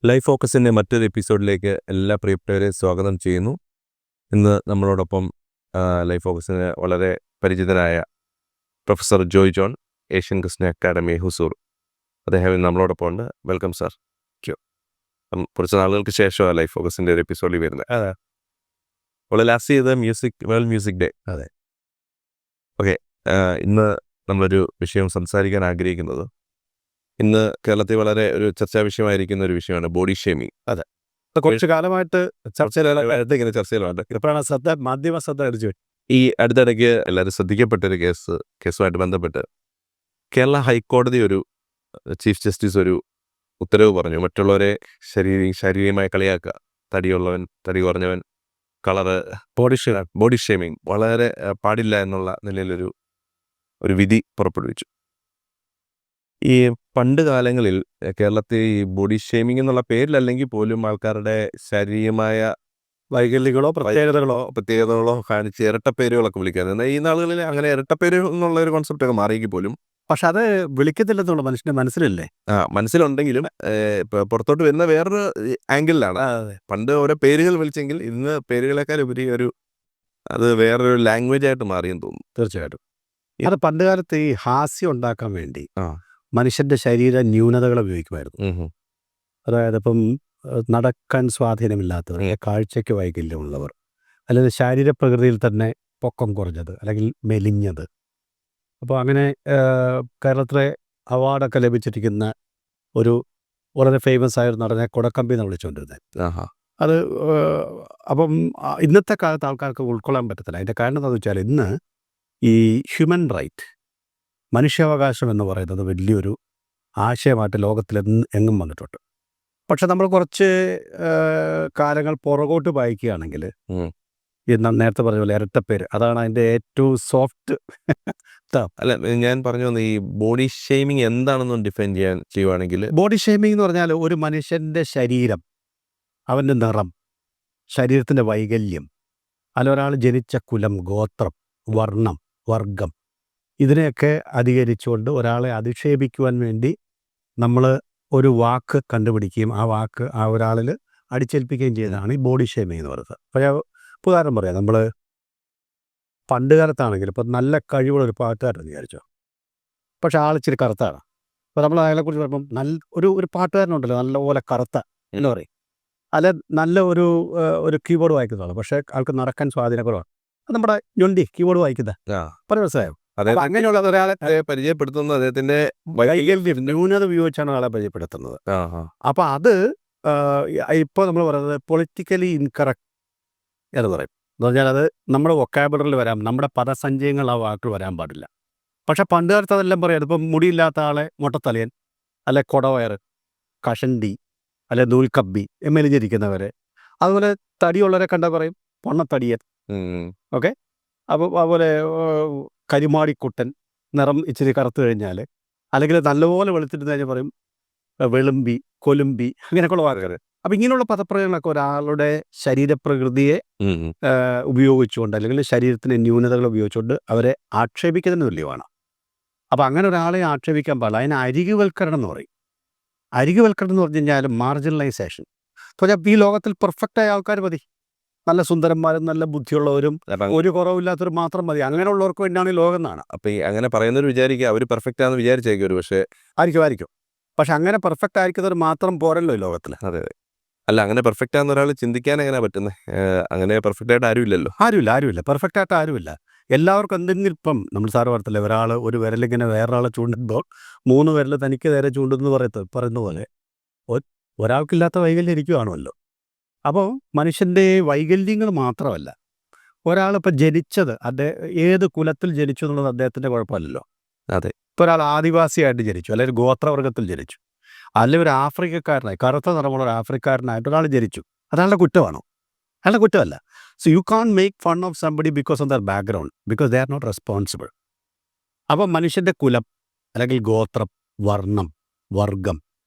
Life ഫോക്കസിൻ്റെ മറ്റൊരു എപ്പിസോഡിലേക്ക് എല്ലാ പ്രിയപ്പെട്ടവരെ സ്വാഗതം ചെയ്യുന്നു. ഇന്ന് നമ്മളോടൊപ്പം ലൈഫ് ഫോക്കസിന് വളരെ പരിചിതനായ professor Joy John, Asian Christian Academy Hosur, അദ്ദേഹം ഇന്ന് നമ്മളോടൊപ്പം ഉണ്ട്. Welcome sir. കുറച്ച് നാളുകൾക്ക് ശേഷമാണ് ലൈഫ് ഫോക്കസിൻ്റെ ഒരു എപ്പിസോഡിൽ വരുന്നത്. അതെ. നമ്മൾ ലാസ്റ്റ് ചെയ്ത വേൾഡ് മ്യൂസിക് ഡേ. അതെ. ഓക്കെ, ഇന്ന് നമ്മളൊരു വിഷയം സംസാരിക്കാൻ ആഗ്രഹിക്കുന്നത്, ഇന്ന് കേരളത്തിൽ വളരെ ഒരു ചർച്ചാ വിഷയമായിരിക്കുന്ന ഒരു വിഷയമാണ് ബോഡി ഷേമിങ്. അതെ, കുറച്ചു കാലമായിട്ട് ഇങ്ങനെ ചർച്ചയിലുണ്ട്. ഇപ്പോഴാണ് മാധ്യമ ശ്രദ്ധ അടിച്ചു. ഈ അടുത്തിടയ്ക്ക് എല്ലാവരും ശ്രദ്ധിക്കപ്പെട്ടൊരു കേസുമായിട്ട് ബന്ധപ്പെട്ട് കേരള ഹൈക്കോടതി ഒരു ചീഫ് ജസ്റ്റിസ് ഒരു ഉത്തരവ് പറഞ്ഞു. മറ്റുള്ളവരെ ശാരീരികമായി കളിയാക്കുക, തടിയുള്ളവൻ, തടി കുറഞ്ഞവൻ, കളറ്, ബോഡി ഷേമിങ് വളരെ പാടില്ല എന്നുള്ള നിലയിലൊരു വിധി പുറപ്പെടുവിച്ചു. ഈ പണ്ട് കാലങ്ങളിൽ കേരളത്തിൽ ഈ ബോഡി ഷേമിംഗ് എന്നുള്ള പേരിലല്ലെങ്കിൽ പോലും ആൾക്കാരുടെ ശാരീരികമായ വൈകല്യങ്ങളോ പ്രത്യേകതകളോ കാണിച്ച് ഇരട്ടപ്പേരുകളൊക്കെ വിളിക്കാറുണ്ട്. എന്നാൽ ഈ നാളുകളിൽ അങ്ങനെ ഇരട്ടപ്പേര് എന്നുള്ള ഒരു കോൺസെപ്റ്റ് ഒക്കെ മാറിയെങ്കിൽ പോലും, പക്ഷെ അത് വിളിക്കത്തില്ലെന്നുള്ള മനുഷ്യന്റെ മനസ്സിലല്ലേ. മനസ്സിലുണ്ടെങ്കിലും പുറത്തോട്ട് വരുന്ന വേറൊരു ആംഗിളിലാണ്. പണ്ട് ഓരോ പേരുകൾ വിളിച്ചെങ്കിൽ ഇന്ന് പേരുകളെക്കാൾ ഉപരി അത് വേറൊരു ലാംഗ്വേജ് ആയിട്ട് മാറിയെന്ന് തോന്നുന്നു. തീർച്ചയായിട്ടും. അത് പണ്ട് കാലത്ത് ഈ ഹാസ്യം ഉണ്ടാക്കാൻ വേണ്ടി മനുഷ്യന്റെ ശരീര ന്യൂനതകൾ ഉപയോഗിക്കുമായിരുന്നു. അതായത് ഇപ്പം നടക്കാൻ സ്വാധീനമില്ലാത്തവർ, കാഴ്ചയ്ക്ക് വൈകല്യമുള്ളവർ, അല്ലെങ്കിൽ ശാരീരപ്രകൃതിയിൽ തന്നെ പൊക്കം കുറഞ്ഞത് അല്ലെങ്കിൽ മെലിഞ്ഞത്. അപ്പോൾ അങ്ങനെ കേരളത്തിലെ അവാർഡൊക്കെ ലഭിച്ചിരിക്കുന്ന ഒരു വളരെ ഫേമസ് ആയ ഒരു നടനെ കൊടക്കമ്പി എന്ന് വിളിച്ചുകൊണ്ടിരുന്നത്. അത് അപ്പം ഇന്നത്തെ കാലത്ത് ആൾക്കാർക്ക് ഉൾക്കൊള്ളാൻ പറ്റത്തില്ല. അതിൻ്റെ കാരണം എന്താണെന്ന് വെച്ചാൽ, ഇന്ന് ഈ ഹ്യൂമൻ റൈറ്റ്, മനുഷ്യാവകാശം എന്ന് പറയുന്നത് വലിയൊരു ആശയമായിട്ട് ലോകത്തിൽ എങ്ങും വന്നിട്ടുണ്ട്. പക്ഷെ നമ്മൾ കുറച്ച് കാലങ്ങൾ പുറകോട്ട് വായിക്കുകയാണെങ്കിൽ, നേരത്തെ പറഞ്ഞ പോലെ ഇരട്ടപ്പേര്, അതാണ് അതിൻ്റെ ഏറ്റവും സോഫ്റ്റ്. അല്ല, ഞാൻ പറഞ്ഞു ഈ ബോഡി ഷേമിങ് എന്താണെന്ന് ഡിഫൈൻ ചെയ്യുവാണെങ്കിൽ, ബോഡി ഷേമിങ് എന്ന് പറഞ്ഞാൽ ഒരു മനുഷ്യൻ്റെ ശരീരം, അവൻ്റെ നിറം, ശരീരത്തിൻ്റെ വൈകല്യം, അല്ല ഒരാൾ ജനിച്ച കുലം, ഗോത്രം, വർണ്ണം, വർഗം, ഇതിനെയൊക്കെ അധികരിച്ചുകൊണ്ട് ഒരാളെ അധിക്ഷേപിക്കുവാൻ വേണ്ടി നമ്മൾ ഒരു വാക്ക് കണ്ടുപിടിക്കുകയും ആ വാക്ക് ആ ഒരാളിൽ അടിച്ചേൽപ്പിക്കുകയും ചെയ്യുന്നതാണ് ഈ ബോഡി ഷേമിങ് എന്ന് പറയുന്നത്. അപ്പോൾ ഞാൻ ഉദാഹരണം പറയാം. നമ്മൾ പണ്ട് കാലത്താണെങ്കിൽ ഇപ്പം നല്ല കഴിവുള്ള ഒരു പാട്ടുകാരൻ വിചാരിച്ചോ, പക്ഷെ ആളിച്ചിരി കറുത്താണ്. അപ്പോൾ നമ്മൾ അയാളെക്കുറിച്ച് പറയുമ്പം ഒരു പാട്ടുകാരനുണ്ടല്ലോ നല്ലപോലെ കറുത്ത എന്ന് പറയും. അല്ല, നല്ല ഒരു കീബോർഡ് വായിക്കുന്നതാണ്, പക്ഷേ ആൾക്ക് നടക്കാൻ സ്വാധീനക്കുറവാണ്. അത് നമ്മുടെ ഞൊണ്ടി കീബോർഡ് വായിക്കുന്ന പറഞ്ഞ മനസ്സിലായോ. അങ്ങനെയുള്ള ഒരാളെ പരിചയപ്പെടുത്തുന്നത് അദ്ദേഹത്തിന്റെ ന്യൂനത ഉപയോഗിച്ചാണ് ആളെ പരിചയപ്പെടുത്തുന്നത്. അപ്പോൾ അത് ഇപ്പോൾ നമ്മൾ പറയുന്നത് പൊളിറ്റിക്കലി ഇൻകറക്റ്റ് എന്ന് പറയും. എന്ന് പറഞ്ഞാൽ അത് നമ്മുടെ വൊക്കാബുലറിൽ വരാം, നമ്മുടെ പദസഞ്ചയങ്ങൾ ആ വാക്കുകൾ വരാൻ പാടില്ല. പക്ഷെ പണ്ട് കാലത്ത് അതെല്ലാം പറയാം. ഇപ്പം മുടിയില്ലാത്ത ആളെ മൊട്ടത്തലയൻ, അല്ലെ കൊടവയർ, കഷണ്ടി, അല്ലെ നൂൽക്കമ്പി, മെലിഞ്ഞിരിക്കുന്നവരെ. അതുപോലെ തടിയുള്ളവരെ കണ്ടാൽ പറയും പൊണ്ണത്തടിയൻ. ഓക്കെ. അപ്പോൾ അതുപോലെ കരിമാടിക്കുട്ടൻ, നിറം ഇച്ചിരി കറുത്തു കഴിഞ്ഞാൽ, അല്ലെങ്കിൽ നല്ലപോലെ വെളുത്തിട്ട് കഴിഞ്ഞാൽ പറയും വെളുമ്പി, കൊലുമ്പി, അങ്ങനെയൊക്കെയുള്ള വാക്കുകൾ. അപ്പം ഇങ്ങനെയുള്ള പദപ്രയോഗങ്ങളൊക്കെ ഒരാളുടെ ശരീരപ്രകൃതിയെ ഉപയോഗിച്ചുകൊണ്ട്, അല്ലെങ്കിൽ ശരീരത്തിൻ്റെ ന്യൂനതകൾ ഉപയോഗിച്ചുകൊണ്ട് അവരെ ആക്ഷേപിക്കുന്നതിന് തുല്യമാണ്. അപ്പം അങ്ങനെ ഒരാളെ ആക്ഷേപിക്കാൻ പാടില്ല. അതിന് അരികുവൽക്കരണം എന്ന് പറയും. അരികുവൽക്കരണം എന്ന് പറഞ്ഞു കഴിഞ്ഞാൽ മാർജിനലൈസേഷൻ. അപ്പോൾ ഈ ലോകത്തിൽ പെർഫെക്റ്റായ ആൾക്കാർ മതി, നല്ല സുന്ദരന്മാരും നല്ല ബുദ്ധിയുള്ളവരും ഒരു കുറവില്ലാത്തവർ മാത്രം മതി. അങ്ങനെയുള്ളവർക്ക് വേണ്ടിയാണ് ഈ ലോകം എന്നാണ്. അപ്പം ഈ അങ്ങനെ പറയുന്നവർ വിചാരിക്കുക അവർ പെർഫെക്റ്റ് ആണെന്ന് വിചാരിച്ചേക്കും ഒരു പക്ഷേ. ആയിരിക്കും. പക്ഷെ അങ്ങനെ പെർഫെക്റ്റ് ആയിരിക്കുന്നവർ മാത്രം പോരല്ലോ ഈ ലോകത്തിൽ. അതെ. അല്ല, അങ്ങനെ പെർഫെക്റ്റ് ആണെന്ന് ഒരാൾ ചിന്തിക്കാൻ എങ്ങനെയാണ് പറ്റുന്നത്? അങ്ങനെ പെർഫെക്റ്റ് ആയിട്ട് ആരുമില്ലല്ലോ. ആരുമില്ല. പെർഫെക്റ്റ് ആയിട്ട് ആരുമില്ല. എല്ലാവർക്കും എന്തെങ്കിലും, ഇപ്പം നമ്മൾ സാറ് പറഞ്ഞില്ലേ, ഒരാൾ ഒരു വിരലിങ്ങനെ വേറൊരാളെ ചൂണ്ടുമ്പോൾ 3 വിരൽ തനിക്ക് നേരെ ചൂണ്ടുന്നു പറയുന്ന പോലെ ഒരാൾക്കില്ലാത്ത വൈകല്യം ഇരിക്കുവാണല്ലോ. അപ്പോൾ മനുഷ്യൻ്റെ വൈകല്യങ്ങൾ മാത്രമല്ല, ഒരാളിപ്പോൾ ജനിച്ചത് ഏത് കുലത്തിൽ ജനിച്ചു എന്നുള്ളത് അദ്ദേഹത്തിൻ്റെ കുഴപ്പമല്ലല്ലോ. അതെ. ഇപ്പോൾ ഒരാൾ ആദിവാസിയായിട്ട് ജനിച്ചു, അല്ലെങ്കിൽ ഒരു ഗോത്രവർഗത്തിൽ ജനിച്ചു, അല്ലെങ്കിൽ ഒരു ആഫ്രിക്കക്കാരനായി, കറുത്ത നിറമുള്ള ഒരു ആഫ്രിക്കക്കാരനായിട്ട് ഒരാൾ ജനിച്ചു, അയാളുടെ കുറ്റമാണോ? അയാളുടെ കുറ്റമല്ല. So you can make fun of somebody because of their background, because they are not responsible. അപ്പം മനുഷ്യൻ്റെ കുലം, അല്ലെങ്കിൽ ഗോത്രം, വർണ്ണം, വർഗം,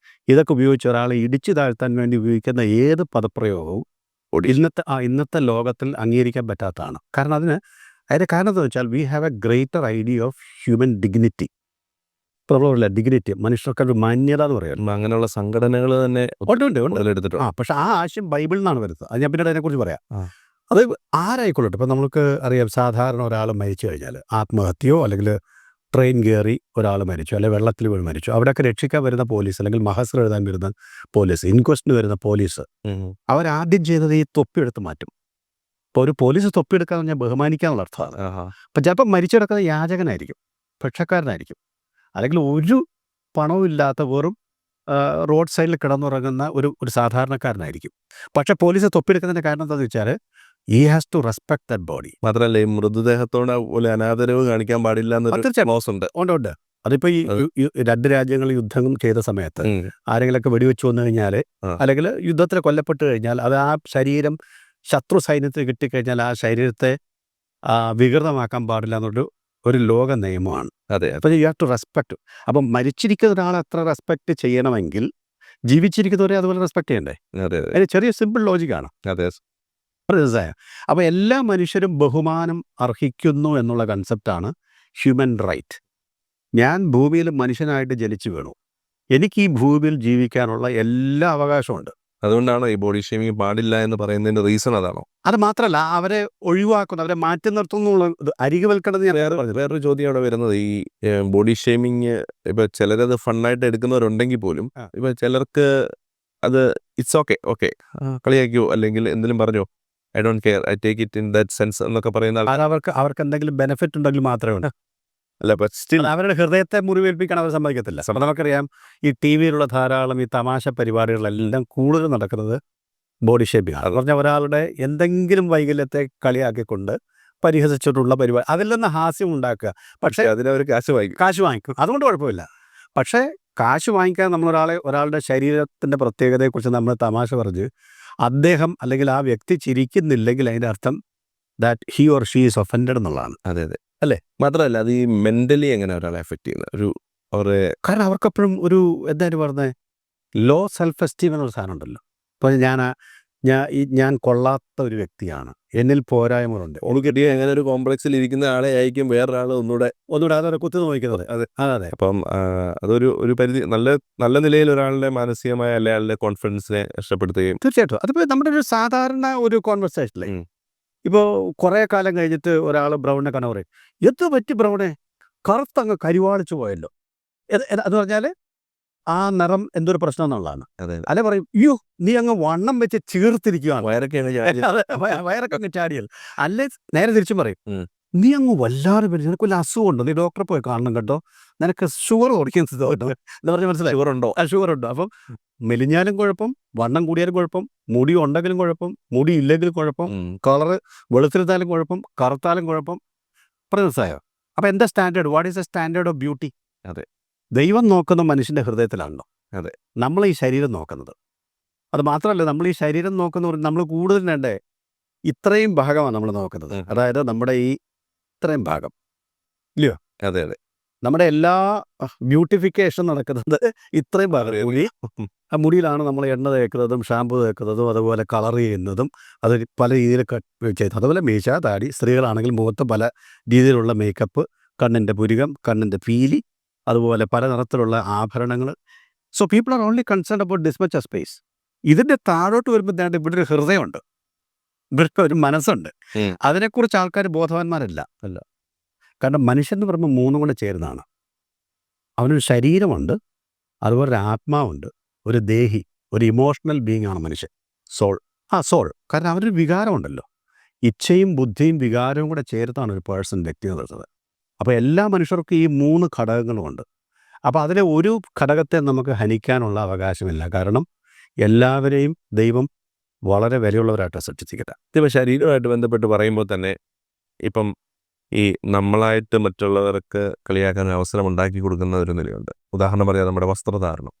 ഇതൊക്കെ ഉപയോഗിച്ച് ഒരാളെ ഇടിച്ചു താഴ്ത്താൻ വേണ്ടി ഉപയോഗിക്കുന്ന ഏത് പദപ്രയോഗവും ഇന്നത്തെ ലോകത്തിൽ അംഗീകരിക്കാൻ പറ്റാത്തതാണ്. കാരണം അതിൻ്റെ കാരണം എന്താണെന്ന് വെച്ചാൽ, we have A greater idea of human dignity. ഇപ്പോൾ നമ്മൾ പറയില്ല ഡിഗ്നിറ്റി, മനുഷ്യർക്ക് ഒരു മാന്യത എന്ന് പറയുന്നത് അങ്ങനെയുള്ള സംഘടനകൾ തന്നെ ഉണ്ട്. മുതലെടുത്തിട്ടുണ്ട്. പക്ഷെ ആ ആശയം ബൈബിളിൽ നിന്നാണ് വരുന്നത്. അത് ഞാൻ പിന്നീട് അതിനെക്കുറിച്ച് പറയാം. ആ. അത് ആരായിക്കൊള്ളട്ടെ. ഇപ്പം നമുക്ക് അറിയാം, സാധാരണ ഒരാൾ മരിച്ചു കഴിഞ്ഞാൽ ആത്മഹത്യയോ അല്ലെങ്കിൽ ട്രെയിൻ കയറി ഒരാൾ മരിച്ചു, അല്ലെങ്കിൽ വെള്ളത്തിൽ വീണ് മരിച്ചു, അവിടെയൊക്കെ രക്ഷിക്കാൻ വരുന്ന പോലീസ്, അല്ലെങ്കിൽ മഹസർ എഴുതാൻ വരുന്ന പോലീസ്, ഇൻക്വസ്റ്റിന് വരുന്ന പോലീസ്, അവരാദ്യം ചെയ്തത് ഈ തൊപ്പി എടുത്ത് മാറ്റും. ഇപ്പോൾ ഒരു പോലീസ് തൊപ്പി എടുക്കാന്ന് പറഞ്ഞാൽ ബഹുമാനിക്കാന്നുള്ള അർത്ഥമാണ്. അപ്പം ചിലപ്പോൾ മരിച്ചു കിടക്കുന്ന യാചകനായിരിക്കും, ഭിക്ഷക്കാരനായിരിക്കും, അല്ലെങ്കിൽ ഒരു പണവും ഇല്ലാത്ത വെറും റോഡ് സൈഡിൽ കിടന്നുറങ്ങുന്ന ഒരു സാധാരണക്കാരനായിരിക്കും. പക്ഷെ പോലീസ് തൊപ്പിയെടുക്കുന്നതിൻ്റെ കാരണം എന്താണെന്ന് വെച്ചാൽ he has to respect that body. മാത്രമല്ല ഈ മൃതദേഹത്തോട് പോലെ അനാദരവ് കാണിക്കാൻ പാടില്ല എന്നൊരു ക്ലോസ് ഉണ്ട്. ഉണ്ട്. അതിപ്പോൾ ഈ രണ്ട് രാജ്യങ്ങൾ യുദ്ധം ചെയ്ത സമയത്ത് ആരെങ്കിലൊക്കെ വെടിവെച്ച് വന്നു കഴിഞ്ഞാൽ, അല്ലെങ്കിൽ യുദ്ധത്തിൽ കൊല്ലപ്പെട്ട് കഴിഞ്ഞാൽ, അത് ആ ശരീരം ശത്രു സൈന്യത്തിന് കിട്ടിക്കഴിഞ്ഞാൽ ആ ശരീരത്തെ വികൃതമാക്കാൻ പാടില്ല ഒരു ലോക നിയമമാണ്. അതെ. അപ്പോൾ യു ഹാവ് ടു റെസ്പെക്ട്. അപ്പം മരിച്ചിരിക്കുന്ന ഒരാളെ എത്ര റെസ്പെക്ട് ചെയ്യണമെങ്കിൽ ജീവിച്ചിരിക്കുന്നവരെ അതുപോലെ റെസ്പെക്ട് ചെയ്യണ്ടേ? അതിന് ചെറിയ സിമ്പിൾ ലോജിക്കാണ്. അതെ. അപ്പോൾ എല്ലാ മനുഷ്യരും ബഹുമാനം അർഹിക്കുന്നു എന്നുള്ള കൺസെപ്റ്റാണ് ഹ്യൂമൻ റൈറ്റ്. ഞാൻ ഭൂമിയിൽ മനുഷ്യനായിട്ട് ജനിച്ചു വീണു, എനിക്ക് ഈ ഭൂമിയിൽ ജീവിക്കാനുള്ള എല്ലാ അവകാശമുണ്ട്. അതുകൊണ്ടാണോ ഈ ബോഡി ഷേമിങ് പാടില്ല എന്ന് പറയുന്നതിന്റെ റീസൺ അതാണോ? അത് മാത്രമല്ല, അവരെ ഒഴിവാക്കുന്നു, അവരെ മാറ്റി നിർത്തുന്നുള്ള അരികുവൽക്കണത്. വേറൊരു ചോദ്യം അവിടെ വരുന്നത്, ഈ ബോഡി ഷേമിങ് ഇപ്പൊ ചിലരത് ഫണ്ണായിട്ട് എടുക്കുന്നവരുണ്ടെങ്കിൽ പോലും ഇപ്പൊ ചിലർക്ക് അത് ഇറ്റ്സ് ഓക്കെ കളിയാക്കിയോ അല്ലെങ്കിൽ എന്തെങ്കിലും പറഞ്ഞോ, I don't care, I take it in that sense എന്നൊക്കെ പറയുന്ന അവർക്ക് എന്തെങ്കിലും ബെനിഫിറ്റ് ഉണ്ടെങ്കിൽ മാത്രമേ ഉണ്ട്. അല്ല, സ്റ്റിൽ അവരുടെ ഹൃദയത്തെ മുറിവേൽപ്പിക്കാൻ അവർ സമ്മതിക്കത്തില്ല. അപ്പോൾ നമുക്കറിയാം, ഈ ടി വിയിലുള്ള ധാരാളം ഈ തമാശ പരിപാടികളെല്ലാം കൂടുതൽ നടക്കുന്നത് ബോഡി ഷേപ്പിംഗ് ആണ്. പറഞ്ഞാൽ ഒരാളുടെ എന്തെങ്കിലും വൈകല്യത്തെ കളിയാക്കിക്കൊണ്ട് പരിഹസിച്ചിട്ടുള്ള പരിപാടി, അതിൽ നിന്ന് ഹാസ്യം ഉണ്ടാക്കുക. പക്ഷേ അതിനവർ കാശ് വാങ്ങിക്കും, അതുകൊണ്ട് കുഴപ്പമില്ല. പക്ഷേ കാശ് വാങ്ങിക്കാൻ ഒരാളുടെ ശരീരത്തിൻ്റെ പ്രത്യേകതയെക്കുറിച്ച് നമ്മൾ തമാശ പറഞ്ഞ് അദ്ദേഹം അല്ലെങ്കിൽ ആ വ്യക്തി ചിരിക്കുന്നില്ലെങ്കിൽ അതിൻ്റെ അർത്ഥം that he or she is offended എന്നുള്ളതാണ്. അതെ അല്ലേ? മാത്രമല്ല അത് ഈ മെന്റലി എങ്ങനെ ഒരാളെ എഫക്ട് ചെയ്യുന്ന കാരണം അവർക്കെപ്പോഴും എന്തായാലും പറഞ്ഞത് ലോ സെൽഫ് എസ്റ്റീം എന്നൊരു സാധനം ഉണ്ടല്ലോ. ഇപ്പോൾ ഞാൻ കൊള്ളാത്ത ഒരു വ്യക്തിയാണ്, എന്നിൽ പോരായ്മകളുണ്ട്. കിട്ടിയ എങ്ങനെ ഒരു കോംപ്ലക്സിൽ ഇരിക്കുന്ന ആളെ ആയിരിക്കും വേറൊരാൾ ഒന്നുകൂടെ അതൊരു കുത്തി നോക്കുന്നത്. അതെ. അപ്പം അതൊരു പരിധി നല്ല നിലയിൽ ഒരാളുടെ മാനസികമായ അയാളുടെ കോൺഫിഡൻസിനെ നഷ്ടപ്പെടുത്തുകയും. തീർച്ചയായിട്ടും അതിപ്പോൾ നമ്മുടെ ഒരു സാധാരണ ഒരു കോൺവെർസേഷനിലെ ഇപ്പോൾ കുറേ കാലം കഴിഞ്ഞിട്ട് ഒരാൾ ബ്രൗണിനെ കാണാൻ പറയും, എന്ത് പറ്റി ബ്രൗണെ, കറുത്തങ്ങ് കരിവാളിച്ചു പോയല്ലോ. എന്ന് പറഞ്ഞാൽ ആ നിറം എന്തൊരു പ്രശ്നം എന്നുള്ളതാണ്. അല്ലെ പറയും, അയ്യോ നീ അങ്ങ് വണ്ണം വെച്ച് ചീർത്തിരിക്കുകയാണ്, വയറൊക്കെ അങ്ങ് ചാടിയൽ. അല്ലെ നേരെ തിരിച്ചും പറയും, നീ അങ്ങ് വല്ലാതെ പേര്, നിനക്ക് വല്ല അസുഖമുണ്ടോ, നീ ഡോക്ടറെ പോയി കാണണം കേട്ടോ, നിനക്ക് ഷുഗർ ഓടിക്കുന്നത് എന്ന് പറഞ്ഞാൽ മനസ്സിലായി, ഷുഗർ ഉണ്ടോ. അപ്പം മെലിഞ്ഞാലും കുഴപ്പം, വണ്ണം കൂടിയാലും കുഴപ്പം, മുടി ഉണ്ടെങ്കിലും കുഴപ്പം, മുടി ഇല്ലെങ്കിലും കുഴപ്പം, കളറ് വെളുത്തിരുത്താലും കുഴപ്പം, കറുത്താലും കുഴപ്പം. മനസ്സിലായോ? അപ്പം എന്താ standard? What is A standard of beauty? അതെ. ദൈവം നോക്കുന്ന മനുഷ്യൻ്റെ ഹൃദയത്തിലാണല്ലോ. അതെ. നമ്മൾ ഈ ശരീരം നോക്കുന്നത്. അത് മാത്രമല്ല, നമ്മൾ ഈ ശരീരം നോക്കുന്ന നമ്മൾ കൂടുതൽ വേണ്ടേ ഇത്രയും ഭാഗമാണ് നമ്മൾ നോക്കുന്നത്. അതായത് നമ്മുടെ ഈ ഇത്രയും ഭാഗം ഇല്ലയോ? അതെ. നമ്മുടെ എല്ലാ ബ്യൂട്ടിഫിക്കേഷൻ നടക്കുന്നത് ഇത്രയും ഭാഗം. ആ മുടിയിലാണ് നമ്മൾ എണ്ണ തേക്കുന്നതും ഷാമ്പു തേക്കുന്നതും അതുപോലെ കളർ ചെയ്യുന്നതും, അത് പല രീതിയിൽ ചെയ്യുന്നത്. അതുപോലെ മീശ, താടി, സ്ത്രീകളാണെങ്കിൽ മുഖത്ത് പല രീതിയിലുള്ള മേക്കപ്പ്, കണ്ണിൻ്റെ പുരികം, കണ്ണിൻ്റെ പീലി, അതുപോലെ പല നിറത്തിലുള്ള ആഭരണങ്ങൾ. So people are only concern about this much space. ഇതിൻ്റെ താഴോട്ട് വരുമ്പോൾ ഇവിടെ ഒരു ഹൃദയമുണ്ട്, ഇവിടെ ഒരു മനസ്സുണ്ട്. അതിനെക്കുറിച്ച് ആൾക്കാർ ബോധവാന്മാരല്ല. കാരണം മനുഷ്യൻ എന്ന് പറയുമ്പോൾ മൂന്നും കൂടെ ചേരുന്നതാണ്. അവനൊരു ശരീരമുണ്ട്, അതുപോലെ ഒരു ആത്മാവുണ്ട്, ഒരു ദേഹി, ഒരു ഇമോഷണൽ ബീങ് ആണ് മനുഷ്യൻ. സോൾ. കാരണം അവനൊരു വികാരമുണ്ടല്ലോ, ഇച്ഛയും ബുദ്ധിയും വികാരവും കൂടെ ചേർത്താണ് ഒരു പേഴ്സൺ വ്യക്തി നിർത്തുന്നത്. അപ്പോൾ എല്ലാ മനുഷ്യർക്കും ഈ 3 ഘടകങ്ങളുമുണ്ട്. അപ്പോൾ അതിലെ ഒരു ഘടകത്തെ നമുക്ക് ഹനിക്കാനുള്ള അവകാശമില്ല. കാരണം എല്ലാവരെയും ദൈവം വളരെ വിലയുള്ളവരായിട്ട് സൃഷ്ടിച്ചിരിക്കട്ടെ. ഇപ്പം ശരീരമായിട്ട് ബന്ധപ്പെട്ട് പറയുമ്പോൾ തന്നെ ഇപ്പം ഈ നമ്മളായിട്ട് മറ്റുള്ളവർക്ക് കളിയാക്കാൻ ഒരു അവസരം ഉണ്ടാക്കി കൊടുക്കുന്ന ഒരു നിലയുണ്ട്. ഉദാഹരണം പറയാം, നമ്മുടെ വസ്ത്രധാരണം,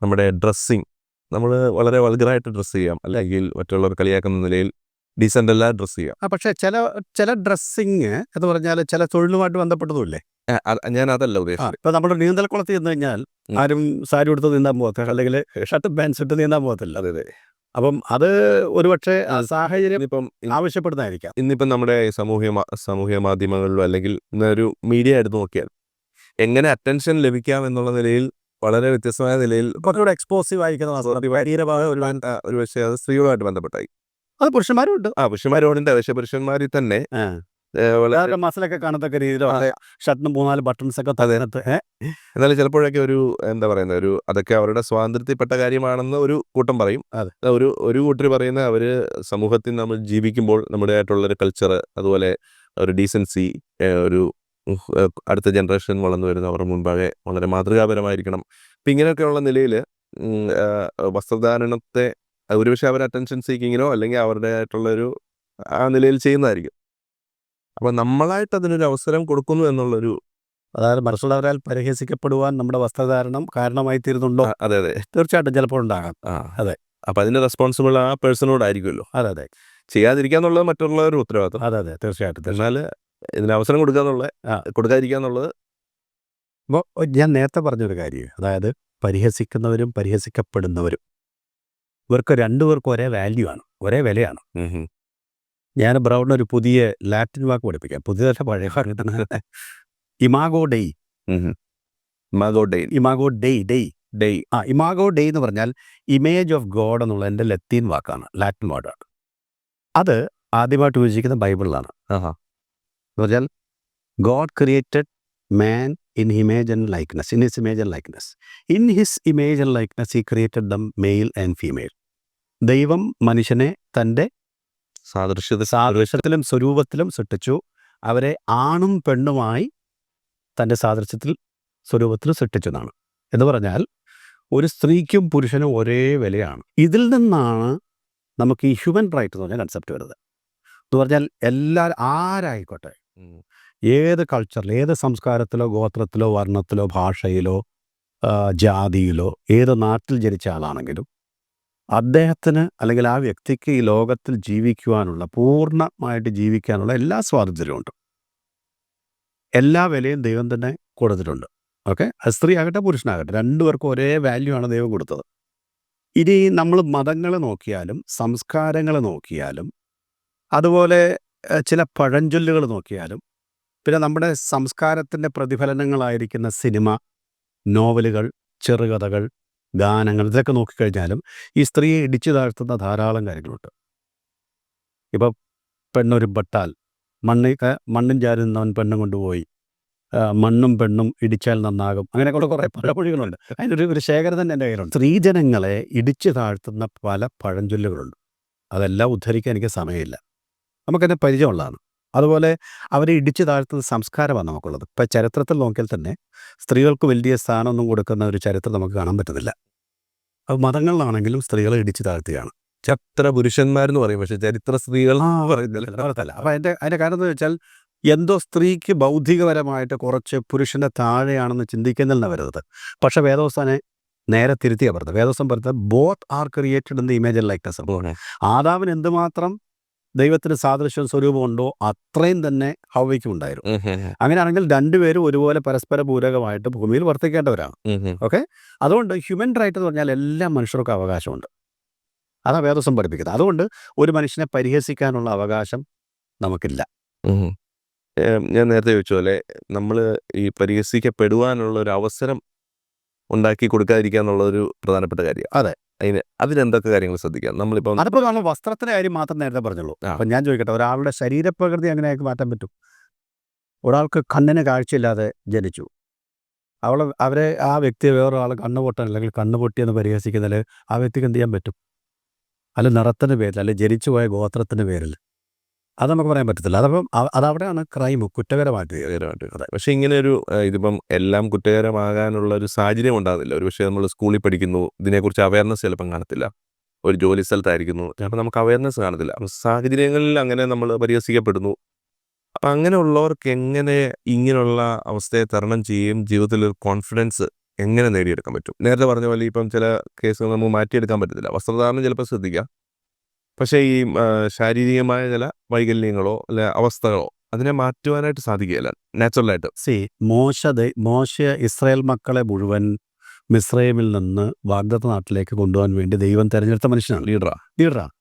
നമ്മുടെ ഡ്രസ്സിങ്. നമ്മൾ വളരെ വൾഗറായിട്ട് ഡ്രസ്സ് ചെയ്യാം, അല്ലെങ്കിൽ മറ്റുള്ളവർ കളിയാക്കുന്ന നിലയിൽ ഡീസൻ്റ് അല്ല ഡ്രസ്സ് ചെയ്യാം. പക്ഷേ ചില ഡ്രസ്സിങ് എന്ന് പറഞ്ഞാൽ ചില തൊഴിലുമായിട്ട് ബന്ധപ്പെട്ടതുമില്ലേ? ഞാൻ അതല്ല ഉദ്ദേശിച്ചത്. ഇപ്പം നമ്മുടെ നീന്തൽക്കുളത്തിൽ ചെന്ന് കഴിഞ്ഞാൽ ആരും സാരി എടുത്ത് നീന്താൻ പോകത്തില്ല, അല്ലെങ്കിൽ ഷർട്ട് പാൻസ് ഇട്ട് നീന്താൻ പോകത്തില്ല. അതെ. അപ്പം അത് ഒരുപക്ഷെ സാഹചര്യം ഇപ്പം ആവശ്യപ്പെടുന്നതായിരിക്കാം. ഇന്നിപ്പം നമ്മുടെ സാമൂഹ്യ മാധ്യമങ്ങളിലോ അല്ലെങ്കിൽ ഒരു മീഡിയ എടുത്ത് നോക്കിയാൽ എങ്ങനെ അറ്റൻഷൻ ലഭിക്കാം എന്നുള്ള നിലയിൽ വളരെ വ്യത്യസ്തമായ നിലയിൽ കുറച്ചുകൂടെ എക്സ്പോസീവ് ആയിരിക്കുന്ന ഒരു പക്ഷേ അത് സ്ത്രീകളുമായിട്ട് ബന്ധപ്പെട്ടായി. അത് പുരുഷന്മാരും ഉണ്ട്. പുരുഷന്മാരോടുണ്ട്. പക്ഷെ പുരുഷന്മാരിൽ തന്നെ വളരെ മസിലൊക്കെ കാണത്തക്ക രീതിയിലോ ഷർട്ടിന് 3-4 ബട്ടൺസ് ഒക്കെ തകർത്ത് എന്നാലും ചിലപ്പോഴൊക്കെ ഒരു എന്താ പറയുന്നത് ഒരു അതൊക്കെ അവരുടെ സ്വാതന്ത്ര്യത്തിൽപ്പെട്ട കാര്യമാണെന്ന് ഒരു കൂട്ടം പറയും. അതെ. ഒരു കൂട്ടർ പറയുന്ന അവര് സമൂഹത്തിൽ നമ്മൾ ജീവിക്കുമ്പോൾ നമ്മുടെ ആയിട്ടുള്ളൊരു കൾച്ചർ, അതുപോലെ ഒരു ഡീസൻസി, ഒരു അടുത്ത ജനറേഷൻ വളർന്നു വരുന്നവർ മുൻപാകെ വളരെ മാതൃകാപരമായിരിക്കണം. അപ്പം ഇങ്ങനെയൊക്കെയുള്ള നിലയിൽ വസ്ത്രധാരണത്തെ ഒരുപക്ഷെ അവർ അറ്റൻഷൻ സീക്കിങ്ങിനോ അല്ലെങ്കിൽ അവരുടെ ആയിട്ടുള്ളൊരു ആ നിലയിൽ ചെയ്യുന്നതായിരിക്കും. അപ്പം നമ്മളായിട്ട് അതിനൊരു അവസരം കൊടുക്കുന്നു എന്നുള്ളൊരു അതായത് മറ്റുള്ളവരാൽ പരിഹസിക്കപ്പെടുവാൻ നമ്മുടെ വസ്ത്രധാരണം കാരണമായി തീരുന്നുണ്ടോ? അതെ അതെ തീർച്ചയായിട്ടും ചിലപ്പോൾ ഉണ്ടാകാം. അതെ. അപ്പം അതിന് റെസ്പോൺസിബിൾ ആ പേഴ്സണോടായിരിക്കുമല്ലോ. അതെ അതെ ചെയ്യാതിരിക്കാന്നുള്ളത് മറ്റുള്ളവരുടെ ഉത്തരവാദിത്വം. അതെ അതെ തീർച്ചയായിട്ടും. എന്നാൽ ഇതിന് അവസരം കൊടുക്കാതിരിക്കുക എന്നുള്ളത് അപ്പോൾ ഞാൻ നേരത്തെ പറഞ്ഞൊരു കാര്യം, അതായത് പരിഹസിക്കുന്നവരും പരിഹസിക്കപ്പെടുന്നവരും ഇവർക്ക് രണ്ടുപേർക്കും ഒരേ വാല്യൂ ആണ്, ഒരേ വിലയാണ്. ഞാൻ ബ്രൗണിന് ഒരു പുതിയ ലാറ്റിൻ വാക്ക് പഠിപ്പിക്കാം. പുതിയതല്ല, പഴയ വാക്ക് തന്നെ. ഇമാഗോ ഡെയ്. ഇമാഗോ ഡെയ് ഇമാഗോ ഡെയ് എന്ന് പറഞ്ഞാൽ ഇമേജ് ഓഫ് ഗോഡ് എന്നുള്ള എൻ്റെ ലത്തീൻ വാക്കാണ്, ലാറ്റിൻ വാർഡാണ്. അത് ആദ്യമായിട്ട് ഉപയോഗിച്ചിരിക്കുന്ന ബൈബിളിലാണ്. എന്ന് പറഞ്ഞാൽ God created man in image and likeness, in his image and likeness. In his image and likeness he created dum male and female. ദൈവം മനുഷ്യനെ തൻ്റെ സാദൃശ്യത്തിലും സ്വരൂപത്തിലും സൃഷ്ടിച്ചു. അവരെ ആണും പെണ്ണുമായി തൻ്റെ സാദൃശ്യത്തിൽ സ്വരൂപത്തിൽ സൃഷ്ടിച്ചതാണ്. എന്ന് പറഞ്ഞാൽ ഒരു സ്ത്രീക്കും പുരുഷനും ഒരേ വിലയാണ്. ഇതിൽ നിന്നാണ് നമുക്ക് ഈ ഹ്യൂമൻ റൈറ്റ് എന്ന് പറഞ്ഞ കൺസെപ്റ്റ് വരുന്നത്. എന്ന് പറഞ്ഞാൽ ആരായിക്കോട്ടെ, ഏത് കൾച്ചറിൽ, ഏത് സംസ്കാരത്തിലോ ഗോത്രത്തിലോ വർണ്ണത്തിലോ ഭാഷയിലോ ജാതിയിലോ ഏത് നാട്ടിൽ ജനിച്ച ആളാണെങ്കിലും അദ്ദേഹത്തിന് അല്ലെങ്കിൽ ആ വ്യക്തിക്ക് ഈ ലോകത്തിൽ ജീവിക്കുവാനുള്ള, പൂർണ്ണമായിട്ട് ജീവിക്കാനുള്ള എല്ലാ സ്വാതന്ത്ര്യമുണ്ട്. എല്ലാ വിലയും ദൈവം തന്നെ കൊടുത്തിട്ടുണ്ട്. ഓക്കെ, സ്ത്രീ ആകട്ടെ പുരുഷനാകട്ടെ രണ്ടുപേർക്കും ഒരേ വാല്യൂ ആണ് ദൈവം കൊടുത്തത്. ഇനി നമ്മൾ മതങ്ങൾ നോക്കിയാലും സംസ്കാരങ്ങൾ നോക്കിയാലും അതുപോലെ ചില പഴഞ്ചൊല്ലുകൾ നോക്കിയാലും പിന്നെ നമ്മുടെ സംസ്കാരത്തിൻ്റെ പ്രതിഫലനങ്ങളായിരിക്കുന്ന സിനിമ, നോവലുകൾ, ചെറുകഥകൾ, ഗാനങ്ങൾ, ഇതൊക്കെ നോക്കിക്കഴിഞ്ഞാലും ഈ സ്ത്രീയെ ഇടിച്ചു താഴ്ത്തുന്ന ധാരാളം കാര്യങ്ങളുണ്ട്. ഇപ്പം പെണ്ണൊരുമ്പെട്ടാൽ മണ്ണും ചാരുന്നവൻ പെണ്ണും കൊണ്ടുപോയി, മണ്ണും പെണ്ണും ഇടിച്ചാൽ നന്നാകും, അങ്ങനെയൊക്കെ കുറേ പഴമൊഴികളുണ്ട്. അതിനൊരു ശേഖരം തന്നെ എൻ്റെ കയ്യിലുണ്ട്. സ്ത്രീജനങ്ങളെ ഇടിച്ചു താഴ്ത്തുന്ന പല പഴഞ്ചൊല്ലുകളുണ്ട്. അതെല്ലാം ഉദ്ധരിക്കാൻ എനിക്ക് സമയമില്ല, നമുക്കെന്നെ പരിചയമുള്ളതാണ്. അതുപോലെ അവരെ ഇടിച്ചു താഴ്ത്തുന്ന സംസ്കാരമാണ് നമുക്കുള്ളത്. ഇപ്പം ചരിത്രത്തിൽ നോക്കിയാൽ തന്നെ സ്ത്രീകൾക്ക് വലിയ സ്ഥാനമൊന്നും കൊടുക്കുന്ന ഒരു ചരിത്രം നമുക്ക് കാണാൻ പറ്റുന്നില്ല. അത് മതങ്ങളിലാണെങ്കിലും സ്ത്രീകളെ ഇടിച്ചു താഴ്ത്തുകയാണ്. ചരിത്ര പുരുഷന്മാരെന്ന് പറയും, പക്ഷെ ചരിത്ര സ്ത്രീകൾ പറയുന്നില്ല. അപ്പം അതിൻ്റെ കാരണം എന്ന് വെച്ചാൽ എന്തോ സ്ത്രീക്ക് ബൗദ്ധികപരമായിട്ട് കുറച്ച് പുരുഷൻ്റെ താഴെയാണെന്ന് ചിന്തിക്കുന്നില്ല വരുന്നത്. പക്ഷെ വേദോസ്ഥാനെ നേരെ തിരുത്തിയാണ് പറഞ്ഞത്. വേദോസം പറഞ്ഞത് both are created in the image and likeness. ആദാമിന് എന്തുമാത്രം ദൈവത്തിന് സാദൃശ്യം സ്വരൂപമുണ്ടോ അത്രയും തന്നെ ഹവ്വയ്ക്കും ഉണ്ടായിരുന്നു. അങ്ങനെയാണെങ്കിൽ രണ്ടുപേരും ഒരുപോലെ പരസ്പര പൂരകമായിട്ട് ഭൂമിയിൽ വർത്തിക്കേണ്ടവരാണ്. ഓക്കെ, അതുകൊണ്ട് ഹ്യൂമൻ റൈറ്റ് എന്ന് പറഞ്ഞാൽ എല്ലാ മനുഷ്യർക്കും അവകാശമുണ്ട്. അതാണ് വേദോസം പഠിപ്പിക്കുന്നത്. അതുകൊണ്ട് ഒരു മനുഷ്യനെ പരിഹസിക്കാനുള്ള അവകാശം നമുക്കില്ല. ഞാൻ നേരത്തെ ചോദിച്ച പോലെ നമ്മൾ ഈ പരിഹസിക്കപ്പെടുവാനുള്ള ഒരു അവസരം ഉണ്ടാക്കി കൊടുക്കാതിരിക്കുക എന്നുള്ളൊരു പ്രധാനപ്പെട്ട കാര്യം. അതെ, അതിനെന്തൊക്കെ കാര്യങ്ങൾ ശ്രദ്ധിക്കാം നമ്മളിപ്പം? അതിപ്പോൾ നമ്മൾ വസ്ത്രത്തിൻ്റെ കാര്യം മാത്രം നേരത്തെ പറഞ്ഞുള്ളൂ. അപ്പം ഞാൻ ചോദിക്കട്ടെ, ഒരാളുടെ ശരീരപ്രകൃതി എങ്ങനെയൊക്കെ മാറ്റാൻ പറ്റും? ഒരാൾക്ക് കണ്ണിന് കാഴ്ചയില്ലാതെ ജനിച്ചു, അവരെ ആ വ്യക്തിയെ വേറൊരാൾ കണ്ണുപൊട്ടൻ അല്ലെങ്കിൽ കണ്ണുപൊട്ടിയെന്ന് പരിഹസിക്കുന്നതിൽ ആ വ്യക്തിക്ക് എന്ത് ചെയ്യാൻ പറ്റും? അല്ല നിറത്തിൻ്റെ പേരിൽ, അല്ലെങ്കിൽ ജനിച്ചു പോയ ഗോത്രത്തിൻ്റെ പേരിൽ അത് നമുക്ക് പറയാൻ പറ്റത്തില്ല. അതപ്പം അതവിടെയാണ് ക്രൈം, കുറ്റകരമായിട്ട്. പക്ഷെ ഇങ്ങനെ ഒരു ഇതിപ്പം എല്ലാം കുറ്റകരമാകാനുള്ള ഒരു സാഹചര്യം ഉണ്ടാകുന്നില്ല. ഒരു പക്ഷേ നമ്മൾ സ്കൂളിൽ പഠിക്കുന്നു, ഇതിനെക്കുറിച്ച് അവയർനെസ് ചിലപ്പം കാണത്തില്ല. ഒരു ജോലി സ്ഥലത്തായിരിക്കുന്നു, ചിലപ്പോൾ നമുക്ക് അവയർനെസ് കാണത്തില്ല. സാഹചര്യങ്ങളിൽ അങ്ങനെ നമ്മൾ പരിഹസിക്കപ്പെടുന്നു. അപ്പം അങ്ങനെയുള്ളവർക്ക് എങ്ങനെ ഇങ്ങനെയുള്ള അവസ്ഥയെ തരണം ചെയ്യുകയും ജീവിതത്തിൽ ഒരു കോൺഫിഡൻസ് എങ്ങനെ നേടിയെടുക്കാൻ പറ്റും? നേരത്തെ പറഞ്ഞ പോലെ ഇപ്പം ചില കേസുകൾ നമുക്ക് മാറ്റിയെടുക്കാൻ പറ്റത്തില്ല. വസ്ത്രധാരണം ചിലപ്പോൾ ശ്രദ്ധിക്കാം, പക്ഷേ ഈ ശാരീരികമായ ചില വൈകല്യങ്ങളോ അല്ലെ അവസ്ഥകളോ അതിനെ മാറ്റുവാനായിട്ട് സാധിക്കുകയില്ല നാച്ചുറലായിട്ട്. മോശ ഇസ്രായേൽ മക്കളെ മുഴുവൻ മിസ്രൈമിൽ നിന്ന് വാഗ്ദത്ത നാട്ടിലേക്ക് കൊണ്ടുപോകാൻ വേണ്ടി ദൈവം തിരഞ്ഞെടുത്ത മനുഷ്യനാണ്, ലീഡറാണ്.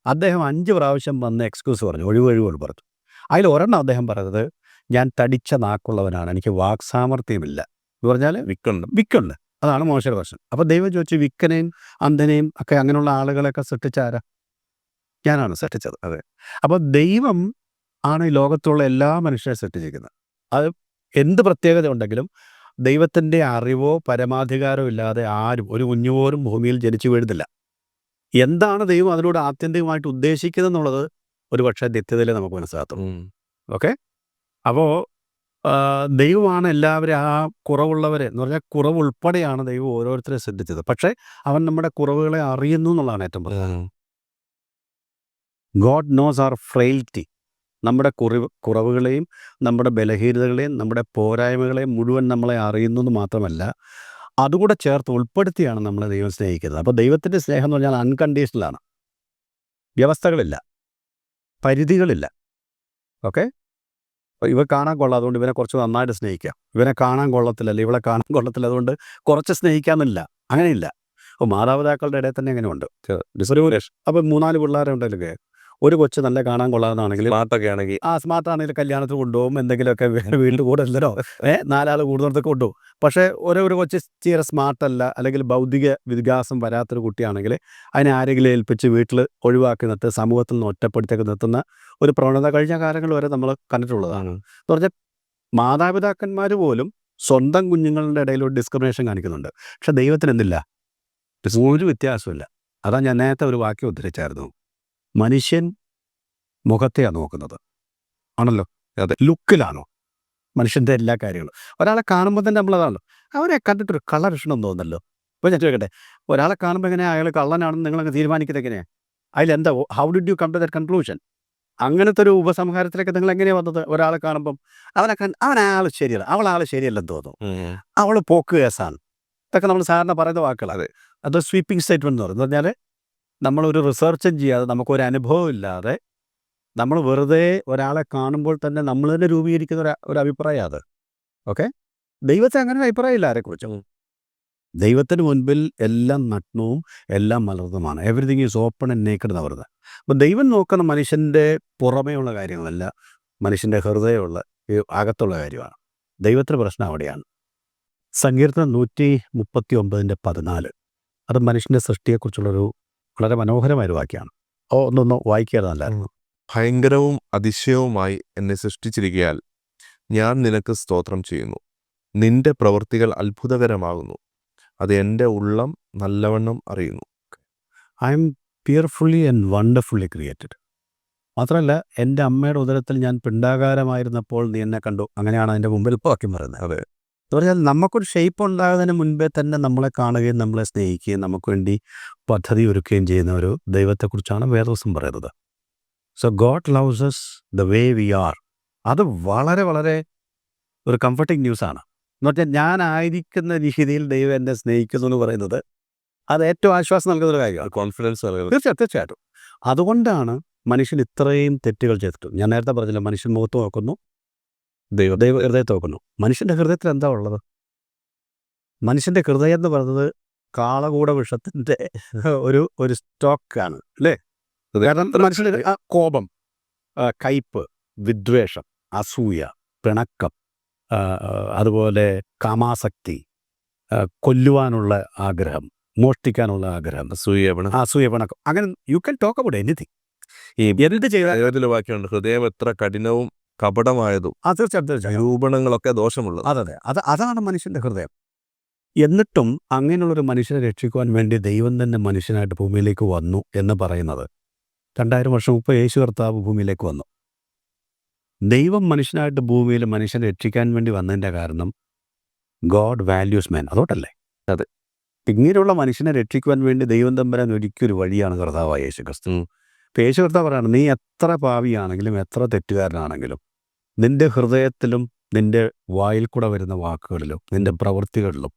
അദ്ദേഹം 5 പ്രാവശ്യം വന്ന് എക്സ്ക്യൂസ് പറഞ്ഞു, ഒഴിവുകൾ പറഞ്ഞു. അതിൽ ഒരെണ്ണം അദ്ദേഹം പറഞ്ഞത്, ഞാൻ തടിച്ച നാക്കുള്ളവനാണ്, എനിക്ക് വാക്സാമർത്ഥ്യമില്ല എന്ന് പറഞ്ഞാൽ വിക്കുണ്ട്. അതാണ് മോശയുടെ പ്രശ്നം. അപ്പോൾ ദൈവം ചോദിച്ചു, വിക്കനെയും അന്ധനെയും ഒക്കെ അങ്ങനെയുള്ള ആളുകളെയൊക്കെ സൃഷ്ടിച്ചാരാ? ഞാനാണ് സൃഷ്ടിച്ചത്. അതെ. അപ്പോൾ ദൈവം ആണ് ഈ ലോകത്തുള്ള എല്ലാ മനുഷ്യരെ സൃഷ്ടിച്ചിരിക്കുന്നത്. അത് എന്ത് പ്രത്യേകത ഉണ്ടെങ്കിലും ദൈവത്തിൻ്റെ അറിവോ പരമാധികാരമോ ഇല്ലാതെ ആരും ഒരു കുഞ്ഞു പോലും ഭൂമിയിൽ ജനിച്ചു വീഴുന്നില്ല. എന്താണ് ദൈവം അതിലൂടെ ആത്യന്തികമായിട്ട് ഉദ്ദേശിക്കുന്നത് എന്നുള്ളത് ഒരു പക്ഷേ നിത്യതയിൽ നമുക്ക് മനസ്സിലാക്കും. ഓക്കെ, അപ്പോൾ ദൈവമാണ് എല്ലാവരും ആ കുറവുള്ളവരെ എന്ന് പറഞ്ഞാൽ കുറവ് ഉൾപ്പെടെയാണ് ദൈവം ഓരോരുത്തരെ ശ്രദ്ധിച്ചത്. പക്ഷേ അവൻ നമ്മുടെ കുറവുകളെ അറിയുന്നു എന്നുള്ളതാണ് ഏറ്റവും പ്രധാനം. God knows our frailty. നമ്മുടെ കുറവുകളെയും നമ്മുടെ ബലഹീനതകളെയും നമ്മുടെ പോരായ്മകളെയും മുഴുവൻ നമ്മളെ അറിയുന്നത് മാത്രമല്ല, അതുകൂടെ ചേർത്ത് ഉൾപ്പെടുത്തിയാണ് നമ്മളെ ദൈവം സ്നേഹിക്കുന്നത്. അപ്പോൾ ദൈവത്തിൻ്റെ സ്നേഹം എന്ന് പറഞ്ഞാൽ അൺകണ്ടീഷണലാണ്. വ്യവസ്ഥകളില്ല, പരിധികളില്ല. ഓക്കെ, ഇവ കാണാൻ കൊള്ളാം, അതുകൊണ്ട് ഇവനെ കുറച്ച് നന്നായിട്ട് സ്നേഹിക്കാം. ഇവനെ കാണാൻ കൊള്ളത്തില്ലല്ലോ, ഇവളെ കാണാൻ കൊള്ളത്തില്ല, അതുകൊണ്ട് കുറച്ച് സ്നേഹിക്കാമെന്നില്ല. അങ്ങനെയില്ല. അപ്പോൾ മാതാപിതാക്കളുടെ ഇടയിൽ തന്നെ എങ്ങനെയുണ്ട്. അപ്പോൾ 3-4 പിള്ളേരുണ്ടല്ലോ, ഒരു കൊച്ച് നല്ല കാണാൻ കൊള്ളാമെന്നാണെങ്കിൽ സ്മാർട്ടൊക്കെ ആണെങ്കിൽ സ്മാർട്ടാണെങ്കിൽ കല്യാണത്തിന് കൊണ്ടുപോകും, എന്തെങ്കിലുമൊക്കെ വീട്ടിൽ കൂടുതലോ 4 ആൾ കൂടുന്നിടത്തൊക്കെ കൊണ്ടുപോകും. പക്ഷേ ഒരു കൊച്ച് തീരെ സ്മാർട്ടല്ല, അല്ലെങ്കിൽ ഭൗതിക വികാസം വരാത്തൊരു കുട്ടിയാണെങ്കിൽ അതിനെ ആരെങ്കിലും ഏൽപ്പിച്ച് വീട്ടിൽ ഒഴിവാക്കി നിർത്തി സമൂഹത്തിൽ നിന്ന് ഒറ്റപ്പെടുത്തേക്ക് നിർത്തുന്ന ഒരു പ്രവണത കഴിഞ്ഞ കാലങ്ങൾ വരെ നമ്മൾ കണ്ടിട്ടുള്ളതാണ്. എന്ന് പറഞ്ഞാൽ മാതാപിതാക്കന്മാർ പോലും സ്വന്തം കുഞ്ഞുങ്ങളുടെ ഇടയിൽ ഒരു ഡിസ്ക്രിമിനേഷൻ കാണിക്കുന്നുണ്ട്. പക്ഷെ ദൈവത്തിന് എന്തില്ല, ഒരു വ്യത്യാസമില്ല. അതാ ഞാൻ നേരത്തെ ഒരു വാക്യം ഉദ്ധരിച്ചായിരുന്നു, മനുഷ്യൻ മുഖത്തെയാണ് നോക്കുന്നത്, ആണല്ലോ, അതെ, ലുക്കിലാണോ മനുഷ്യൻ്റെ എല്ലാ കാര്യങ്ങളും. ഒരാളെ കാണുമ്പോൾ തന്നെ നമ്മളതാണല്ലോ, അവരെ കണ്ടിട്ടൊരു കള്ളലക്ഷണം തോന്നല്ലോ. ഇപ്പോൾ ഞാൻ ചോദിക്കട്ടെ, ഒരാളെ കാണുമ്പോൾ എങ്ങനെയാണ് അയാൾ കള്ളനാണെന്ന് നിങ്ങളങ്ങ് തീരുമാനിക്കുന്നത് എങ്ങനെയാണ്? അതിലെന്താ, how did you come to that conclusion? അങ്ങനത്തെ ഒരു ഉപസംഹാരത്തിലേക്ക് നിങ്ങൾ എങ്ങനെയാണ് വന്നത്? ഒരാളെ കാണുമ്പം അവനാൾ ശരിയല്ല, അവളാൾ ശരിയല്ലെന്ന് തോന്നുന്നു, അവൾ പോക്ക് കേസാണ്, ഇതൊക്കെ നമ്മൾ സാധാരണ പറയുന്ന വാക്കുകൾ. അത് സ്വീപ്പിംഗ് സ്റ്റേറ്റ്മെൻറ്റ് എന്ന് പറയുന്നത് പറഞ്ഞാൽ നമ്മളൊരു റിസർച്ചും ചെയ്യാതെ, നമുക്കൊരു അനുഭവം ഇല്ലാതെ, നമ്മൾ വെറുതെ ഒരാളെ കാണുമ്പോൾ തന്നെ നമ്മൾ തന്നെ രൂപീകരിക്കുന്ന ഒരു അഭിപ്രായം അത്. ഓക്കെ, ദൈവത്തെ അങ്ങനെ ഒരു അഭിപ്രായം ഇല്ല ആരെക്കുറിച്ചും. ദൈവത്തിന് മുൻപിൽ എല്ലാം നഗ്നവും എല്ലാം മലർന്നുമാണ്. Everything is open and naked എന്ന് പറയുന്നത്. അപ്പോൾ ദൈവം നോക്കുന്ന മനുഷ്യൻ്റെ പുറമേയുള്ള കാര്യങ്ങളല്ല, മനുഷ്യൻ്റെ ഹൃദയമുള്ള അകത്തുള്ള കാര്യമാണ്. ദൈവത്തിന് പ്രശ്നം അവിടെയാണ്. സങ്കീർത്തനം 139:14 അത് മനുഷ്യൻ്റെ സൃഷ്ടിയെക്കുറിച്ചുള്ളൊരു വളരെ മനോഹരമായൊരു വാക്യമാണ്. ഒന്നൊന്ന് വായിക്കാറുണ്ടായിരുന്നു. ഭയങ്കരവും അതിശയവുമായി എന്നെ സൃഷ്ടിച്ചിരിക്കയാൽ ഞാൻ നിനക്ക് സ്തോത്രം ചെയ്യുന്നു. നിന്റെ പ്രവൃത്തികൾ അത്ഭുതകരമാകുന്നു, അത് എൻ്റെ ഉള്ളം നല്ലവണ്ണം അറിയുന്നു. I M fearfully and wonderfully created. മാത്രമല്ല, എൻ്റെ അമ്മയുടെ ഉദരത്തിൽ ഞാൻ പിണ്ടാകാരമായിരുന്നപ്പോൾ നീ എന്നെ കണ്ടു. അങ്ങനെയാണ് അതിൻ്റെ മുമ്പിൽ വാക്യം പറയുന്നത്. അതെ, എന്ന് പറഞ്ഞാൽ നമുക്കൊരു ഷേപ്പ് ഉണ്ടാകുന്നതിന് മുൻപേ തന്നെ നമ്മളെ കാണുകയും നമ്മളെ സ്നേഹിക്കുകയും നമുക്ക് വേണ്ടി പദ്ധതി ഒരുക്കുകയും ചെയ്യുന്ന ഒരു ദൈവത്തെക്കുറിച്ചാണ് വേദവസം പറയുന്നത്. So God loves us the way we are. അത് വളരെ വളരെ ഒരു കംഫർട്ടിങ് ന്യൂസാണ്. എന്ന് പറഞ്ഞാൽ ഞാനായിരിക്കുന്ന രീതിയിൽ ദൈവം എന്നെ സ്നേഹിക്കുന്നു എന്ന് പറയുന്നത് അത് ഏറ്റവും ആശ്വാസം നൽകുന്നൊരു കാര്യമാണ്. കോൺഫിഡൻസ് തീർച്ചയായിട്ടും. അതുകൊണ്ടാണ് മനുഷ്യൻ ഇത്രയും തെറ്റുകൾ ചെയ്തിട്ടും. ഞാൻ നേരത്തെ പറഞ്ഞില്ല, മനുഷ്യൻ മുഖത്ത് നോക്കുന്നു, ദൈവ ഹൃദയത്തെ നോക്കുന്നു. മനുഷ്യൻ്റെ ഹൃദയത്തിൽ എന്താ ഉള്ളത്? മനുഷ്യൻ്റെ ഹൃദയം എന്ന് പറയുന്നത് കാളകൂട വിഷത്തിൻ്റെ ഒരു സ്റ്റോക്കാണ്, അല്ലേ? കാരണം മനുഷ്യൻ്റെ കോപം, കയ്പ്, വിദ്വേഷം, അസൂയ, പിണക്കം, അതുപോലെ കാമാസക്തി, കൊല്ലുവാനുള്ള ആഗ്രഹം, മോഷ്ടിക്കാനുള്ള ആഗ്രഹം, അസൂയ, പിണക്കം, അങ്ങനെ you can talk about anything. എന്ത് ചെയ്താൽ വാക്യമുണ്ട്, ഹൃദയം എത്ര കഠിനവും കപടമായതും തീർച്ചയായിട്ടും രൂപണങ്ങളൊക്കെ ദോഷമുള്ളത്. അതാണ് മനുഷ്യൻ്റെ ഹൃദയം. എന്നിട്ടും അങ്ങനെയുള്ളൊരു മനുഷ്യനെ രക്ഷിക്കുവാൻ വേണ്ടി ദൈവം തന്നെ മനുഷ്യനായിട്ട് ഭൂമിയിലേക്ക് വന്നു എന്ന് പറയുന്നത് 2000 വർഷം മുമ്പ് യേശു കർത്താവ് ഭൂമിയിലേക്ക് വന്നു. ദൈവം മനുഷ്യനായിട്ട് ഭൂമിയിൽ മനുഷ്യനെ രക്ഷിക്കാൻ വേണ്ടി വന്നതിൻ്റെ കാരണം ഗോഡ് വാല്യൂസ് മാൻ, അതോട്ടല്ലേ? അതെ. ഇങ്ങനെയുള്ള മനുഷ്യനെ രക്ഷിക്കുവാൻ വേണ്ടി ദൈവം തമ്പുരാൻ ഒരുക്കിയൊരു വഴിയാണ് കർത്താവായ യേശു ക്രിസ്തു. ഇപ്പോൾ യേശു കർത്താവ് പറയാണ്, നീ എത്ര പാപിയാണെങ്കിലും എത്ര തെറ്റുകാരനാണെങ്കിലും നിൻ്റെ ഹൃദയത്തിലും നിൻ്റെ വായിൽ കൂടെ വരുന്ന വാക്കുകളിലും നിൻ്റെ പ്രവൃത്തികളിലും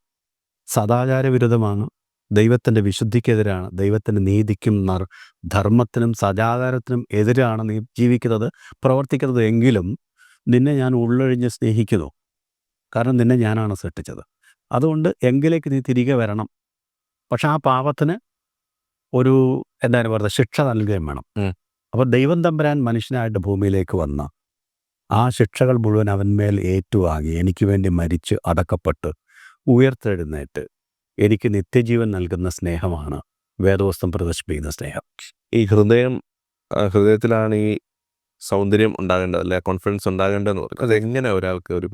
സദാചാരവിരുദ്ധമാണ്, ദൈവത്തിൻ്റെ വിശുദ്ധിക്കെതിരാണ്, ദൈവത്തിൻ്റെ നീതിക്കും ധർമ്മത്തിനും സദാചാരത്തിനും എതിരാണ് നീ ജീവിക്കുന്നത്, പ്രവർത്തിക്കുന്നത് എങ്കിലും നിന്നെ ഞാൻ ഉള്ളൊഴിഞ്ഞ് സ്നേഹിക്കുന്നു. കാരണം നിന്നെ ഞാനാണ് സൃഷ്ടിച്ചത്. അതുകൊണ്ട് എങ്കിലേക്ക് നീ തിരികെ വരണം. പക്ഷെ ആ പാപത്തിന് ഒരു എന്താണ് പറയുക, ശിക്ഷ നൽകുകയും വേണം. അപ്പോൾ ദൈവം തമ്പുരാൻ മനുഷ്യനായിട്ട് ഭൂമിയിലേക്ക് വന്ന ആ ശിക്ഷകൾ മുഴുവൻ അവന്മേൽ ഏറ്റുവാങ്ങി എനിക്ക് വേണ്ടി മരിച്ച് അടക്കപ്പെട്ട് ഉയർത്തെഴുന്നേറ്റ് എനിക്ക് നിത്യജീവൻ നൽകുന്ന സ്നേഹമാണ് വേദവസ്തം പ്രദർശിപ്പിക്കുന്ന സ്നേഹം. ഈ ഹൃദയത്തിലാണ് ഈ സൗന്ദര്യം ഉണ്ടാകേണ്ടത്, അല്ലെ കോൺഫിഡൻസ് ഉണ്ടാകേണ്ടതെന്ന് പറയും. അതെങ്ങനെ ഒരാൾക്ക് ഒരു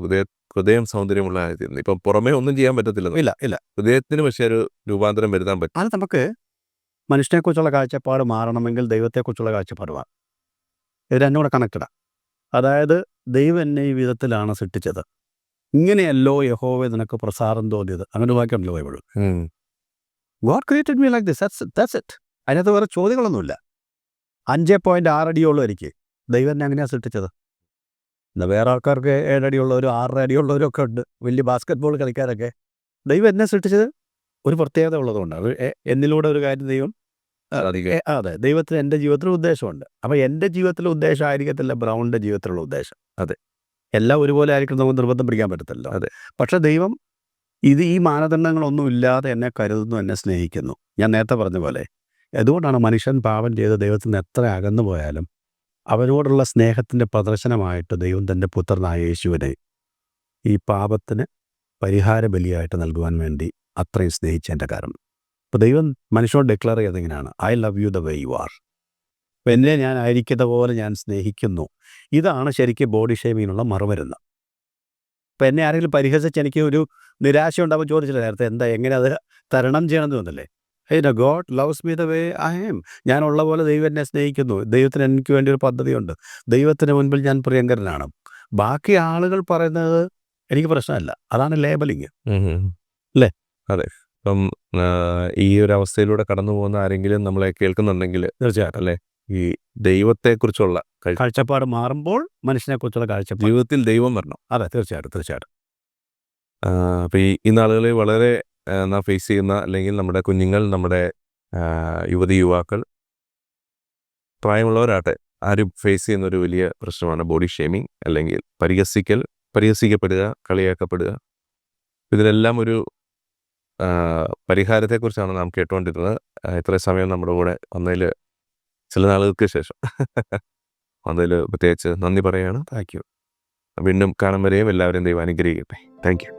ഹൃദയം സൗന്ദര്യമുള്ള ആയിരുന്നു? ഇപ്പം പുറമേ ഒന്നും ചെയ്യാൻ പറ്റത്തില്ല. ഇല്ല ഹൃദയത്തിന് പക്ഷേ ഒരു രൂപാന്തരം വരുത്താൻ പറ്റും. അത് നമുക്ക് മനുഷ്യനെക്കുറിച്ചുള്ള കാഴ്ചപ്പാട് മാറണമെങ്കിൽ ദൈവത്തെക്കുറിച്ചുള്ള കാഴ്ചപ്പാട് മാറും. ഇത് എന്നോട് കണക്റ്റഡാണ്. അതായത് ദൈവം എന്നെ ഈ വിധത്തിലാണ് സൃഷ്ടിച്ചത്, ഇങ്ങനെയല്ലോ യഹോവേ നിനക്ക് പ്രസാദം തോന്നിയത്. അങ്ങനെ വാക്യമുണ്ടല്ലോ ബൈബിളിൽ. God created me like this, that's it. അതിനകത്ത് വേറെ ചോദ്യങ്ങളൊന്നുമില്ല. 5.6 അടിയുള്ളൂ എനിക്ക്. ദൈവം എന്നെ അങ്ങനെയാണ് സൃഷ്ടിച്ചത്. എന്നാൽ വേറെ ആൾക്കാർക്ക് 7 അടിയുള്ളവരും 6 അടിയുള്ളവരും ഒക്കെ ഉണ്ട്, വലിയ ബാസ്കറ്റ് ബോൾ കളിക്കാരൊക്കെ. ദൈവം എന്നെ സൃഷ്ടിച്ചത് ഒരു പ്രത്യേകത ഉള്ളതുകൊണ്ടാണ്. എന്നിലൂടെ ഒരു കാര്യം ദൈവം അതെ, ദൈവത്തിന് എൻ്റെ ജീവിതത്തിൽ ഉദ്ദേശമുണ്ട്. അപ്പോൾ എൻ്റെ ജീവിതത്തിലെ ഉദ്ദേശം ആയിരിക്കത്തില്ല ബ്രൗണിൻ്റെ ജീവിതത്തിലുള്ള ഉദ്ദേശം. അതെ, എല്ലാം ഒരുപോലെ ആയിരിക്കും, നമുക്ക് നിർബന്ധം പിടിക്കാൻ പറ്റത്തില്ല. അതെ. പക്ഷേ ദൈവം ഈ മാനദണ്ഡങ്ങളൊന്നും ഇല്ലാതെ എന്നെ കരുതുന്നു, എന്നെ സ്നേഹിക്കുന്നു. ഞാൻ നേരത്തെ പറഞ്ഞ പോലെ അതുകൊണ്ടാണ് മനുഷ്യൻ പാപം ചെയ്ത് ദൈവത്തിൽ നിന്ന് എത്ര അകന്നു പോയാലും അവരോടുള്ള സ്നേഹത്തിൻ്റെ പ്രദർശനമായിട്ട് ദൈവം തൻ്റെ പുത്രനായ യേശുവിനെ ഈ പാപത്തിന് പരിഹാര ബലിയായിട്ട് നൽകുവാൻ വേണ്ടി അത്രയും സ്നേഹിച്ചതിൻ്റെ കാരണം. അപ്പോൾ ദൈവം മനുഷ്യനോട് ഡിക്ലെയർ ചെയ്തത് ഇങ്ങനെയാണ്: I love you the way you are. അപ്പോൾ എന്നെ ഞാൻ ആയിരിക്കുന്ന പോലെ ഞാൻ സ്നേഹിക്കുന്നു. ഇതാണ് ശരിക്കും ബോഡി ഷേമിങ്ങിനുള്ള മറുമരുന്ന്. അപ്പോൾ എന്നെ ആരെങ്കിലും പരിഹസിച്ച് എനിക്ക് ഒരു നിരാശ ഉണ്ടാകുമ്പോൾ ചോദിച്ചില്ല നേരത്തെ, എങ്ങനെ അത് തരണം ചെയ്യണമെന്ന് തോന്നല്ലേ? God loves me the way I am. ഞാനുള്ള പോലെ ദൈവം എന്നെ സ്നേഹിക്കുന്നു. ദൈവത്തിന് എനിക്ക് വേണ്ടി ഒരു പദ്ധതിയുണ്ട്. ദൈവത്തിന് മുൻപിൽ ഞാൻ പ്രിയങ്കരനാണ്. ബാക്കി ആളുകൾ പറയുന്നത് എനിക്ക് പ്രശ്നമല്ല. അതാണ് ലേബലിങ്, അല്ലേ? അതെ. ഇപ്പം ഈ ഒരു അവസ്ഥയിലൂടെ കടന്നു പോകുന്ന ആരെങ്കിലും നമ്മളെ കേൾക്കുന്നുണ്ടെങ്കിൽ തീർച്ചയായിട്ടും അല്ലേ, ഈ ദൈവത്തെക്കുറിച്ചുള്ള കാഴ്ചപ്പാട് മാറുമ്പോൾ മനുഷ്യനെക്കുറിച്ചുള്ള കാഴ്ചപ്പാട്, ജീവിതത്തിൽ ദൈവം വരണം. അതെ, തീർച്ചയായിട്ടും. അപ്പോൾ ഈ നാളുകളിൽ വളരെ നാം ഫേസ് ചെയ്യുന്ന, അല്ലെങ്കിൽ നമ്മുടെ കുഞ്ഞുങ്ങൾ, നമ്മുടെ യുവാക്കൾ, പ്രായമുള്ളവരാട്ടെ, ആരും ഫേസ് ചെയ്യുന്ന ഒരു വലിയ പ്രശ്നമാണ് ബോഡി ഷേമിങ്, അല്ലെങ്കിൽ പരിഹസിക്കപ്പെടുക, കളിയാക്കപ്പെടുക. ഇതിനെല്ലാം ഒരു പരിഹാരത്തെക്കുറിച്ചാണ് നാം കേട്ടുകൊണ്ടിരുന്നത്. ഇത്രയും സമയം നമ്മുടെ കൂടെ വന്നതിൽ, ചില നാളുകൾക്ക് ശേഷം വന്നതിൽ പ്രത്യേകിച്ച് നന്ദി പറയുകയാണ്. Thank you. വീണ്ടും കാണും വരെയും എല്ലാവരെയും ദൈവം അനുഗ്രഹിക്കട്ടെ. Thank you.